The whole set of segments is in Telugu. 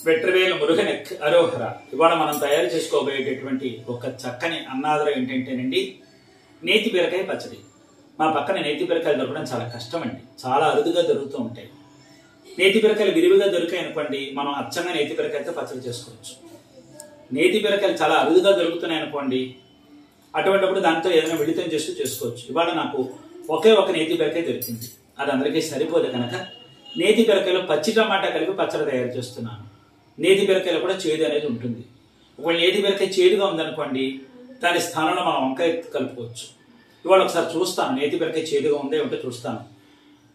వెట్రివేలు మురుగనెక్ అరోహర. ఇవాళ మనం తయారు చేసుకోబోయేటటువంటి ఒక చక్కని అన్నాదరం ఏంటంటేనండి నేతి బీరకాయ పచ్చడి. మా పక్కన నేతి బీరకాయలు దొరకడం చాలా కష్టం అండి, చాలా అరుదుగా దొరుకుతూ ఉంటాయి. నేతి బీరకాయలు విరివిగా దొరికాయి అనుకోండి, మనం అచ్చంగా నేతి బీరకాయతో పచ్చడి చేసుకోవచ్చు. నేతి బీరకాయలు చాలా అరుదుగా దొరుకుతున్నాయి అనుకోండి, అటువంటిప్పుడు దాంతో ఏదైనా విడితం చేస్తూ చేసుకోవచ్చు. ఇవాళ నాకు ఒకే ఒక నేతి బీరకాయ దొరికింది, అది అందరికీ సరిపోదు కనుక నేతి బీరకాయలో పచ్చి టమాటా కలిపి పచ్చడి తయారు చేస్తున్నాను. నేతి బీరకాయలో కూడా చేదు అనేది ఉంటుంది. ఒకవేళ నేతి బీరకాయ చేదుగా ఉందనుకోండి, దాని స్థానంలో మనం వంకాయ కలుపుకోవచ్చు. ఇవాళ ఒకసారి చూస్తాను నేతి బీరకాయ చేదుగా ఉందే ఉంటే చూస్తాను.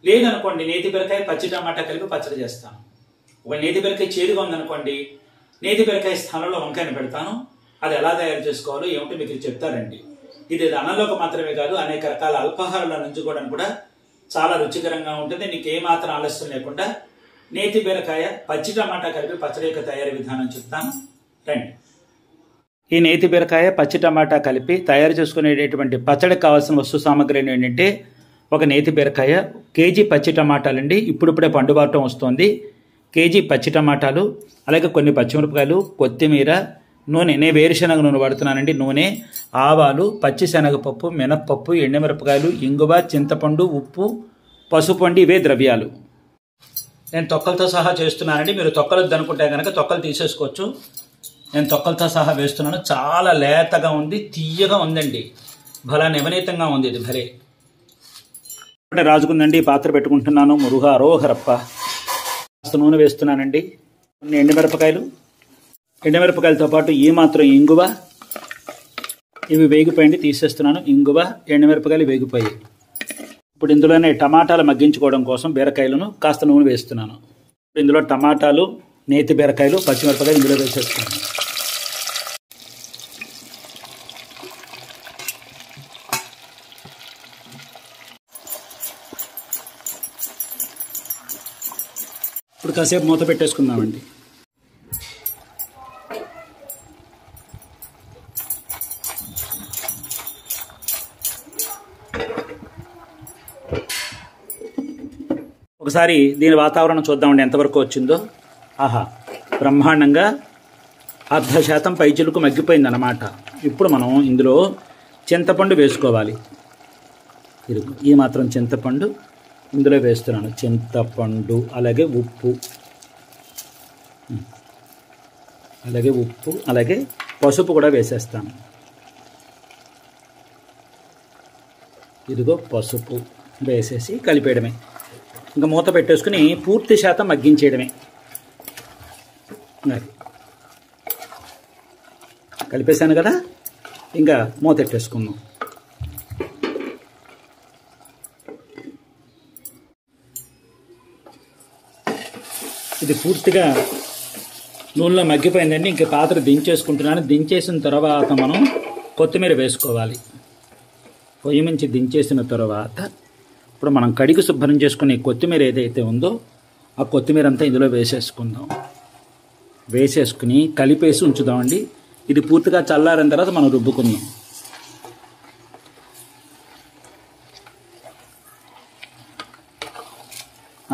లేదనుకోండి నేతి బీరకాయ పచ్చి టమాటా కలిపి పచ్చడి చేస్తాను. ఒకవేళ నేతి బీరకాయ చేదుగా ఉందనుకోండి, నేతి బీరకాయ స్థానంలో వంకాయను పెడతాను. అది ఎలా తయారు చేసుకోవాలో ఏమిటో మీకు చెప్తారండి. ఇది అన్నంలోకి మాత్రమే కాదు, అనేక రకాల అల్పాహారాల నంచుకోవడానికి కూడా చాలా రుచికరంగా ఉంటుంది. నీకు ఏమాత్రం ఆలస్యం లేకుండా నేతి బీరకాయ పచ్చి టమాటా కలిపి పచ్చడి యొక్క తయారీ విధానం చెప్తాను, రండి. ఈ నేతి బీరకాయ పచ్చి టమాటా కలిపి తయారు చేసుకునేటటువంటి పచ్చడికి కావాల్సిన వస్తు సామాగ్రి ఏంటంటే, ఒక నేతి బీరకాయ, కేజీ పచ్చి టమాటాలండి, ఇప్పుడిప్పుడే పండుబారటం వస్తుంది, కేజీ పచ్చి టమాటాలు, అలాగే కొన్ని పచ్చిమిరపకాయలు, కొత్తిమీర, నూనె. నేను వేరుశనగ నూనె వాడుతున్నానండి. నూనె, ఆవాలు, పచ్చి శనగపప్పు, మినప్పప్పు, ఎండుమిరపకాయలు, ఇంగువ, చింతపండు, ఉప్పు, పసుపు అండి, ఇవే ద్రవ్యాలు. నేను తొక్కలతో సహా చేస్తున్నానండి. మీరు తొక్కలు అనుకుంటే కనుక తొక్కలు తీసేసుకోవచ్చు. నేను తొక్కలతో సహా వేస్తున్నాను. చాలా లేతగా ఉంది, తీయగా ఉందండి, భలా నివనీతంగా ఉంది. ఇది భలే రాజుకుందండి. పాత్ర పెట్టుకుంటున్నాను. మురుగ అరోహరప్ప. కాస్త నూనె వేస్తున్నానండి. కొన్ని ఎండుమిరపకాయలతో పాటు ఈ మాత్రం ఇంగువ. ఇవి వేగిపోయింది, తీసేస్తున్నాను. ఇంగువ, ఎండుమిరపకాయలు వేగిపోయాయి. ఇప్పుడు ఇందులోనే టమాటాలు మగ్గించుకోవడం కోసం బీరకాయలను కాస్త నూనె వేస్తున్నాను. ఇందులో టమాటాలు, నేతి బీరకాయలు, పచ్చిమిరపకాయలు ఇందులో వేసేస్తున్నాను. ఇప్పుడు కాసేపు మూత పెట్టేసుకుందామండి. ఒకసారి దీని వాతావరణం చూద్దామండి ఎంతవరకు వచ్చిందో. ఆహా, బ్రహ్మాండంగా 1/2% పైచిలుకు మగ్గిపోయింది అన్నమాట. ఇప్పుడు మనం ఇందులో చింతపండు వేసుకోవాలి. ఈ మాత్రం చింతపండు ఇందులో వేస్తున్నాను. చింతపండు, అలాగే ఉప్పు, అలాగే పసుపు కూడా వేసేస్తాను. ఇదిగో పసుపు వేసేసి కలిపేయడమే. ఇంకా మూత పెట్టేసుకుని పూర్తి శాతం మగ్గించేయడమే. కలిపేశాను కదా, ఇంకా మూత పెట్టేసుకుందాం. ఇది పూర్తిగా నూనెలో మగ్గిపోయిందండి. ఇంకా పాత్ర దించేసుకుంటున్నాను. దించేసిన తర్వాత మనం కొత్తిమీర వేసుకోవాలి. పొయ్యి నుంచి దించేసిన తర్వాత ఇప్పుడు మనం కడిగి శుభ్రం చేసుకునే కొత్తిమీర ఏదైతే ఉందో ఆ కొత్తిమీర అంతా ఇందులో వేసేసుకుందాం. వేసేసుకుని కలిపేసి ఉంచుదామండి. ఇది పూర్తిగా చల్లారిన తర్వాత మనం రుబ్బుకుందాం.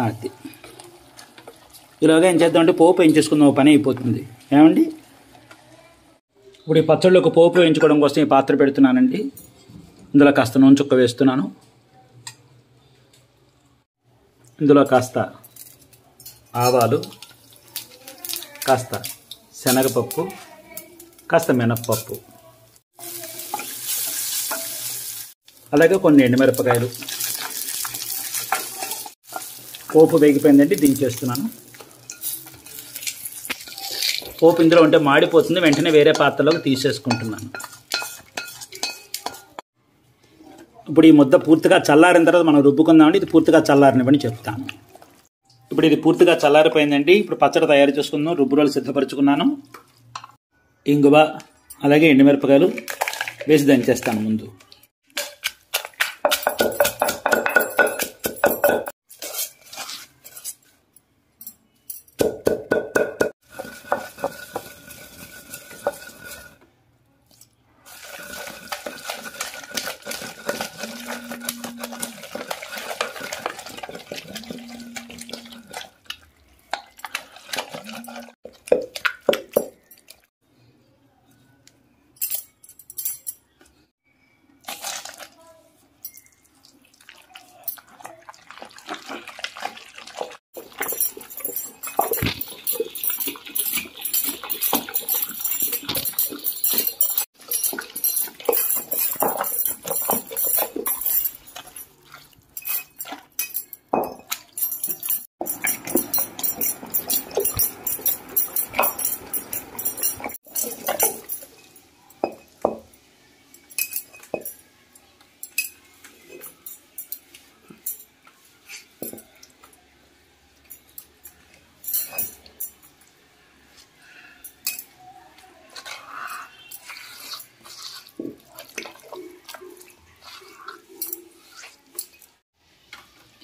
అది ఇలాగా ఏం చేద్దామంటే పోపు వేయించేసుకుందాం, పని అయిపోతుంది. ఏమండి, ఇప్పుడు ఈ పచ్చళ్ళకు పోపు వేయించుకోవడం కోసం ఈ పాత్ర పెడుతున్నానండి. ఇందులో కాస్త నూనె చుక్క వేస్తున్నాను. ఇందులో కాస్త ఆవాలు, కాస్త శనగపప్పు, కాస్త మినప్పప్పు, అలాగే కొన్ని ఎండుమిరపకాయలు. పోపు వేగిపోయిందండి, దించేస్తున్నాను. పోపు ఇందులో ఉంటే మాడిపోతుంది, వెంటనే వేరే పాత్రలోకి తీసేసుకుంటున్నాను. ఇప్పుడు ఈ ముద్ద పూర్తిగా చల్లారిన తర్వాత మనం రుబ్బుకుందామండి. ఇది పూర్తిగా చల్లారనివ్వని చెప్తాను. ఇప్పుడు ఇది పూర్తిగా చల్లారిపోయిందండి. ఇప్పుడు పచ్చడి తయారు చేసుకుందాం. రుబ్బురోలు సిద్ధపరచుకున్నాను. ఇంగువ, అలాగే ఎండుమిరపకాయలు వేసి దంచేస్తాను ముందు.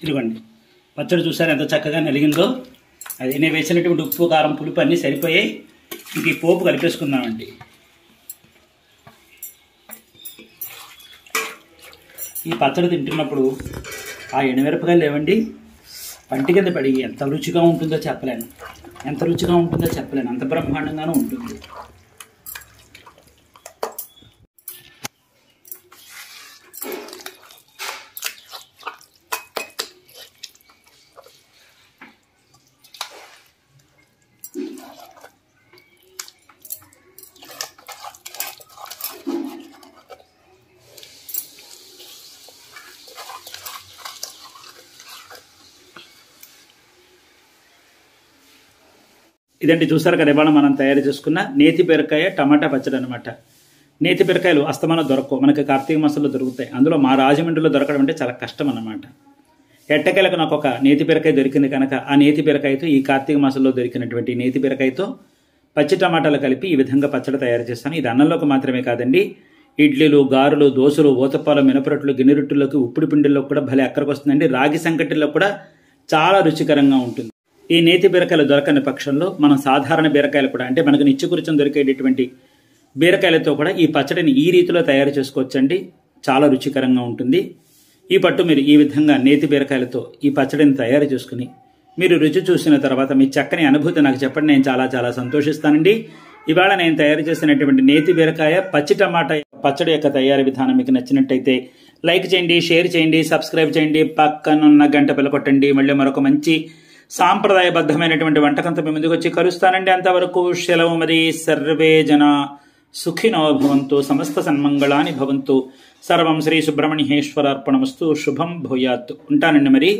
ఇదిగోండి పచ్చడి చూసారు ఎంత చక్కగా నలిగిందో. అది నేను వేసినటువంటి ఉప్పు కారం పులుపు అన్నీ సరిపోయాయి. ఇంక ఈ పోపు కలిపేసుకుందామండి. ఈ పచ్చడి తింటున్నప్పుడు ఆ ఎండుమిరపకాయలు లేవండి పంటి కింద పడి ఎంత రుచిగా ఉంటుందో చెప్పలేను, అంత బ్రహ్మాండంగానూ ఉంటుంది. ఇదండి చూసారు కదా, ఇవాళ మనం తయారు చేసుకున్న నేతి బీరకాయ టమాటా పచ్చడి అనమాట. నేతి బీరకాయలు అస్తమానం దొరకవు, మనకి కార్తీక మాసంలో దొరుకుతాయి. అందులో మా రాజమండ్రిలో దొరకడం అంటే చాలా కష్టం అన్నమాట. ఎట్టకేలకు నాకు ఒక నేతి బీరకాయ దొరికింది కనుక ఆ నేతి బీరకాయతో, ఈ కార్తీక మాసంలో దొరికినటువంటి నేతి బీరకాయతో పచ్చి టమాటాలు కలిపి ఈ విధంగా పచ్చడి తయారు చేస్తాను. ఇది అన్నంలోకి మాత్రమే కాదండి, ఇడ్లీలు, గారెలు, దోశలు, ఊతప్పాలు, మినపరొట్లు, గిన్నె రొట్టెల్లోకి, ఉప్పుడు పిండిల్లో కూడా భలే అక్కడికి వస్తుందండి. రాగి సంకటిలో కూడా చాలా రుచికరంగా ఉంటుంది. ఈ నేతి బీరకాయలు దొరకని పక్షంలో మనం సాధారణ బీరకాయలు కూడా, అంటే మనకు నిత్యకృత్యం దొరికేటటువంటి బీరకాయలతో కూడా ఈ పచ్చడిని ఈ రీతిలో తయారు చేసుకోవచ్చండి. చాలా రుచికరంగా ఉంటుంది. ఈ పట్టు మీరు ఈ విధంగా నేతి బీరకాయలతో ఈ పచ్చడిని తయారు చేసుకుని మీరు రుచి చూసిన తర్వాత మీ చక్కని అనుభూతి నాకు చెప్పండి. నేను చాలా చాలా సంతోషిస్తానండి. ఇవాళ నేను తయారు చేసినటువంటి నేతి బీరకాయ పచ్చి టమాటా పచ్చడి యొక్క తయారీ విధానం మీకు నచ్చినట్టయితే లైక్ చేయండి, షేర్ చేయండి, సబ్స్క్రైబ్ చేయండి, పక్కనున్న గంట పిల్ల కొట్టండి. మళ్ళీ మరొక మంచి సాంప్రదాయబద్ధమైనటువంటి వంటకంతో మీ ముందుకు వచ్చి కలుస్తానండి. అంతవరకు సెలవు మరి. సర్వే జన సుఖినో భవంతు, సమస్త సన్మంగళాని భవంతు. సర్వం శ్రీ సుబ్రహ్మణ్యేశ్వరార్పణమస్తు. శుభం భూయాత్. ఉంటానండి మరి.